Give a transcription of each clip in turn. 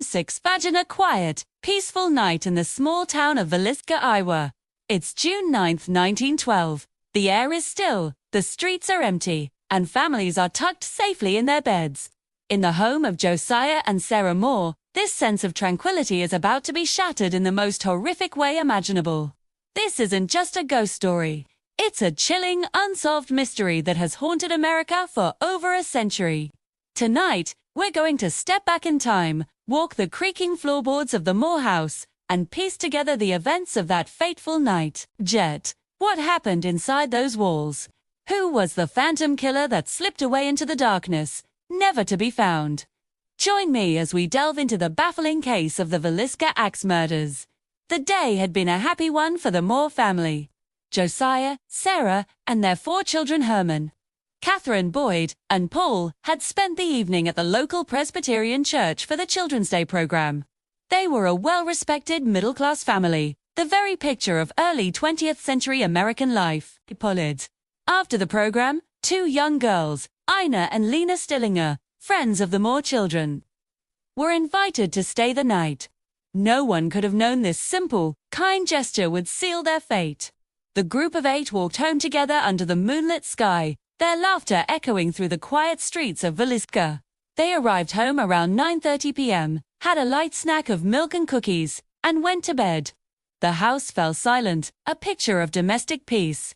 6. Imagine a quiet, peaceful night in the small town of Villisca, Iowa. It's June 9, 1912. The air is still, the streets are empty, and families are tucked safely in their beds. In the home of Josiah and Sarah Moore, this sense of tranquility is about to be shattered in the most horrific way imaginable. This isn't just a ghost story. It's a chilling, unsolved mystery that has haunted America for over a century. Tonight, we're going to step back in time, walk the creaking floorboards of the Moore house, and piece together the events of that fateful night. Jet, what happened inside those walls? Who was the phantom killer that slipped away into the darkness, never to be found? Join me as we delve into the baffling case of the Villisca Axe Murders. The day had been a happy one for the Moore family. Josiah, Sarah, and their 4 children Herman, Catherine, Boyd, and Paul had spent the evening at the local Presbyterian church for the Children's Day program. They were a well-respected middle-class family, the very picture of early 20th century American life. After the program, 2 young girls, Ina and Lena Stillinger, friends of the Moore children, were invited to stay the night. No one could have known this simple, kind gesture would seal their fate. The group of 8 walked home together under the moonlit sky, their laughter echoing through the quiet streets of Villisca. They arrived home around 9:30 p.m., had a light snack of milk and cookies, and went to bed. The house fell silent, a picture of domestic peace.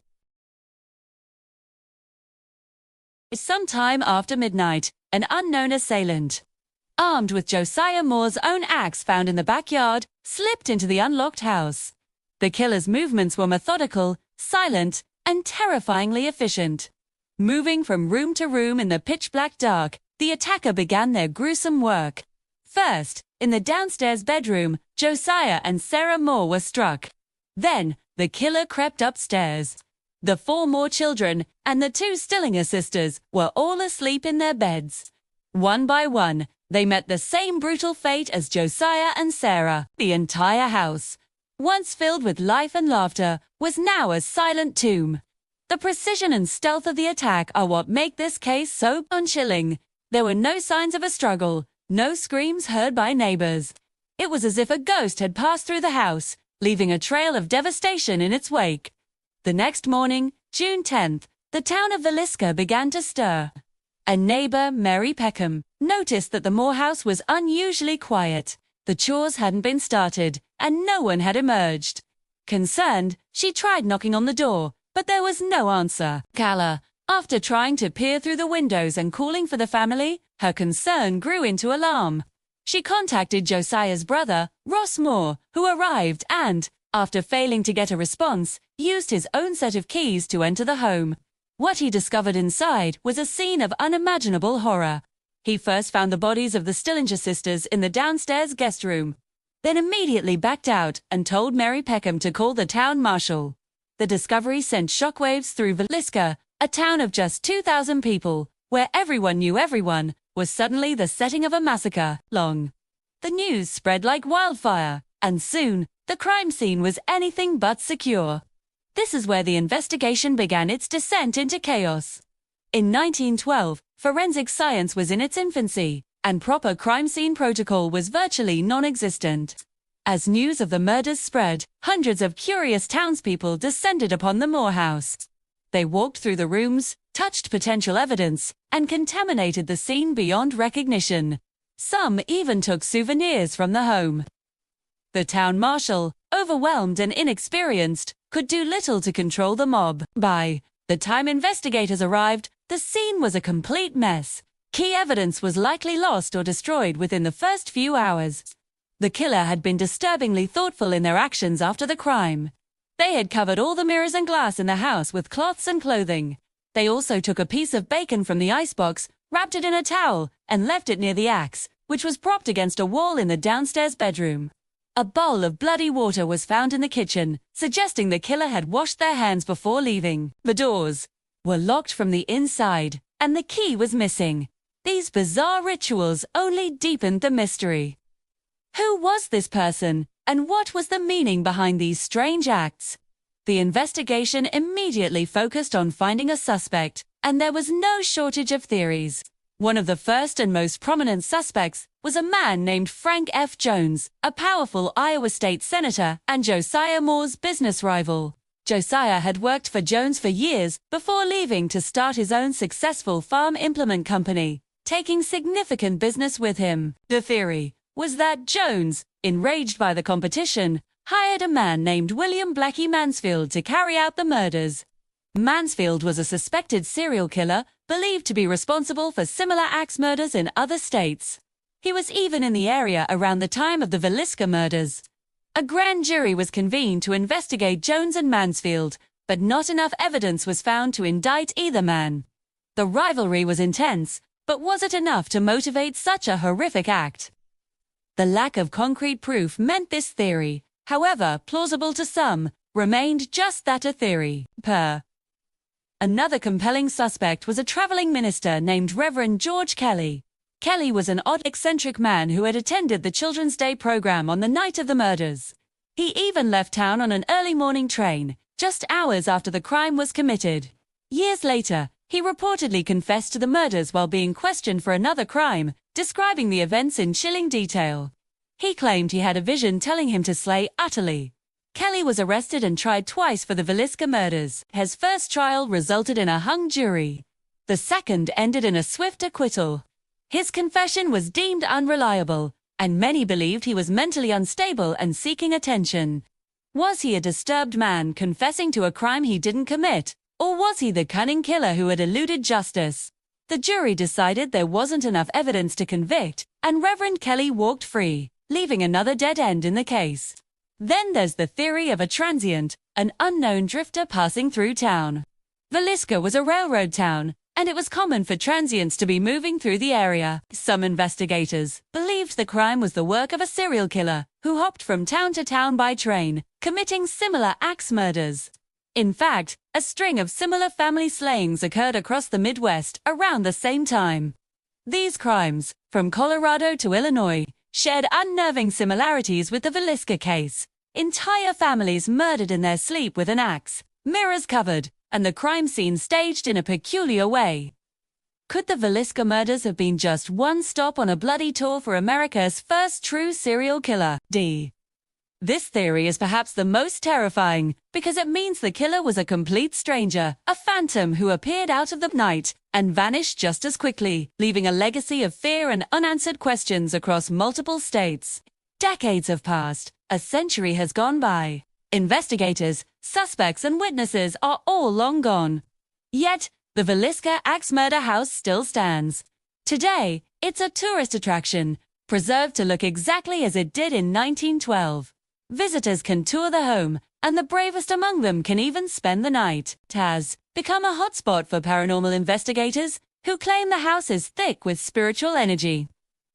Sometime after midnight, an unknown assailant, armed with Josiah Moore's own axe found in the backyard, slipped into the unlocked house. The killer's movements were methodical, silent, and terrifyingly efficient. Moving from room to room in the pitch-black dark, the attacker began their gruesome work. First, in the downstairs bedroom, Josiah and Sarah Moore were struck. Then, the killer crept upstairs. The 4 Moore children and the 2 Stillinger sisters were all asleep in their beds. One by one, they met the same brutal fate as Josiah and Sarah. The entire house, once filled with life and laughter, was now a silent tomb. The precision and stealth of the attack are what make this case so chilling. There were no signs of a struggle, no screams heard by neighbors. It was as if a ghost had passed through the house, leaving a trail of devastation in its wake. The next morning, June 10th, the town of Villisca began to stir. A neighbor, Mary Peckham, noticed that the Moore house was unusually quiet. The chores hadn't been started, and no one had emerged. Concerned, she tried knocking on the door, but there was no answer. After trying to peer through the windows and calling for the family, her concern grew into alarm. She contacted Josiah's brother, Ross Moore, who arrived and, after failing to get a response, used his own set of keys to enter the home. What he discovered inside was a scene of unimaginable horror. He first found the bodies of the Stillinger sisters in the downstairs guest room, then immediately backed out and told Mary Peckham to call the town marshal. The discovery sent shockwaves through Villisca, a town of just 2,000 people, where everyone knew everyone, was suddenly the setting of a massacre. The news spread like wildfire, and soon, the crime scene was anything but secure. This is where the investigation began its descent into chaos. In 1912, forensic science was in its infancy, and proper crime scene protocol was virtually non-existent. As news of the murders spread, hundreds of curious townspeople descended upon the Moore house. They walked through the rooms, touched potential evidence, and contaminated the scene beyond recognition. Some even took souvenirs from the home. The town marshal, overwhelmed and inexperienced, could do little to control the mob. By the time investigators arrived, the scene was a complete mess. Key evidence was likely lost or destroyed within the first few hours. The killer had been disturbingly thoughtful in their actions after the crime. They had covered all the mirrors and glass in the house with cloths and clothing. They also took a piece of bacon from the icebox, wrapped it in a towel, and left it near the axe, which was propped against a wall in the downstairs bedroom. A bowl of bloody water was found in the kitchen, suggesting the killer had washed their hands before leaving. The doors were locked from the inside, and the key was missing. These bizarre rituals only deepened the mystery. Who was this person, and what was the meaning behind these strange acts? The investigation immediately focused on finding a suspect, and there was no shortage of theories. One of the first and most prominent suspects was a man named Frank F. Jones, a powerful Iowa state senator and Josiah Moore's business rival. Josiah had worked for Jones for years before leaving to start his own successful farm implement company, taking significant business with him. The theory was that Jones, enraged by the competition, hired a man named William Blackie Mansfield to carry out the murders. Mansfield was a suspected serial killer believed to be responsible for similar axe murders in other states. He was even in the area around the time of the Villisca murders. A grand jury was convened to investigate Jones and Mansfield, but not enough evidence was found to indict either man. The rivalry was intense, but was it enough to motivate such a horrific act? The lack of concrete proof meant this theory, however plausible to some, remained just that, a theory. Another compelling suspect was a traveling minister named Reverend George Kelly. Kelly was an odd, eccentric man who had attended the Children's Day program on the night of the murders. He even left town on an early morning train, just hours after the crime was committed. Years later, he reportedly confessed to the murders while being questioned for another crime, describing the events in chilling detail. He claimed he had a vision telling him to slay utterly. Kelly was arrested and tried twice for the Villisca murders. His first trial resulted in a hung jury. The second ended in a swift acquittal. His confession was deemed unreliable, and many believed he was mentally unstable and seeking attention. Was he a disturbed man confessing to a crime he didn't commit, or was he the cunning killer who had eluded justice? The jury decided there wasn't enough evidence to convict, and Reverend Kelly walked free, leaving another dead end in the case. Then there's the theory of a transient, an unknown drifter passing through town. Villisca was a railroad town, and it was common for transients to be moving through the area. Some investigators believed the crime was the work of a serial killer who hopped from town to town by train, committing similar axe murders. In fact, a string of similar family slayings occurred across the Midwest around the same time. These crimes, from Colorado to Illinois, shared unnerving similarities with the Villisca case. Entire families murdered in their sleep with an axe, mirrors covered, and the crime scene staged in a peculiar way. Could the Villisca murders have been just one stop on a bloody tour for America's first true serial killer? This theory is perhaps the most terrifying because it means the killer was a complete stranger, a phantom who appeared out of the night and vanished just as quickly, leaving a legacy of fear and unanswered questions across multiple states. Decades have passed, a century has gone by. Investigators, suspects, and witnesses are all long gone. Yet, the Villisca Axe Murder House still stands. Today, it's a tourist attraction, preserved to look exactly as it did in 1912. Visitors can tour the home, and the bravest among them can even spend the night. It has become a hotspot for paranormal investigators who claim the house is thick with spiritual energy.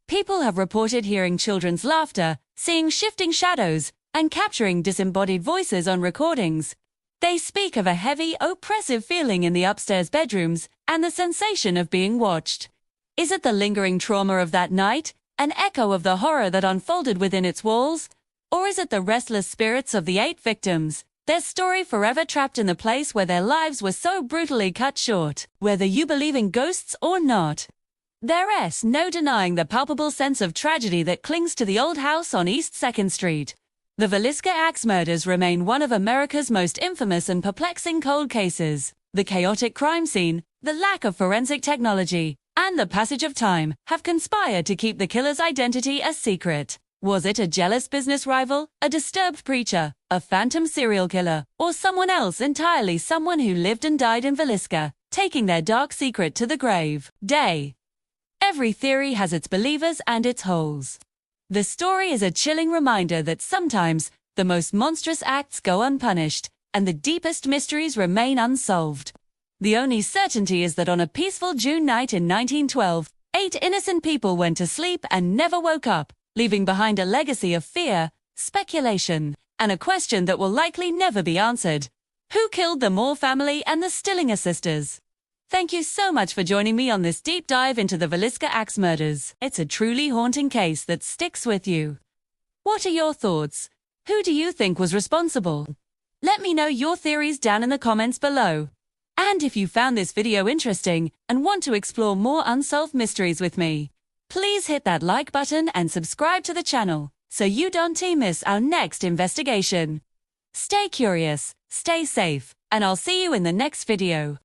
People have reported hearing children's laughter, seeing shifting shadows, and capturing disembodied voices on recordings. They speak of a heavy, oppressive feeling in the upstairs bedrooms and the sensation of being watched. Is it the lingering trauma of that night, an echo of the horror that unfolded within its walls? Or is it the restless spirits of the 8 victims, their story forever trapped in the place where their lives were so brutally cut short? Whether you believe in ghosts or not, there's no denying the palpable sense of tragedy that clings to the old house on East 2nd Street. The Villisca Axe Murders remain one of America's most infamous and perplexing cold cases. The chaotic crime scene, the lack of forensic technology, and the passage of time have conspired to keep the killer's identity a secret. Was it a jealous business rival, a disturbed preacher, a phantom serial killer, or someone else entirely, someone who lived and died in Villisca, taking their dark secret to the grave? Every theory has its believers and its holes. The story is a chilling reminder that sometimes the most monstrous acts go unpunished, and the deepest mysteries remain unsolved. The only certainty is that on a peaceful June night in 1912, 8 innocent people went to sleep and never woke up, leaving behind a legacy of fear, speculation, and a question that will likely never be answered. Who killed the Moore family and the Stillinger sisters? Thank you so much for joining me on this deep dive into the Villisca Axe Murders. It's a truly haunting case that sticks with you. What are your thoughts? Who do you think was responsible? Let me know your theories down in the comments below. And if you found this video interesting and want to explore more unsolved mysteries with me, please hit that like button and subscribe to the channel so you don't miss our next investigation. Stay curious, stay safe, and I'll see you in the next video.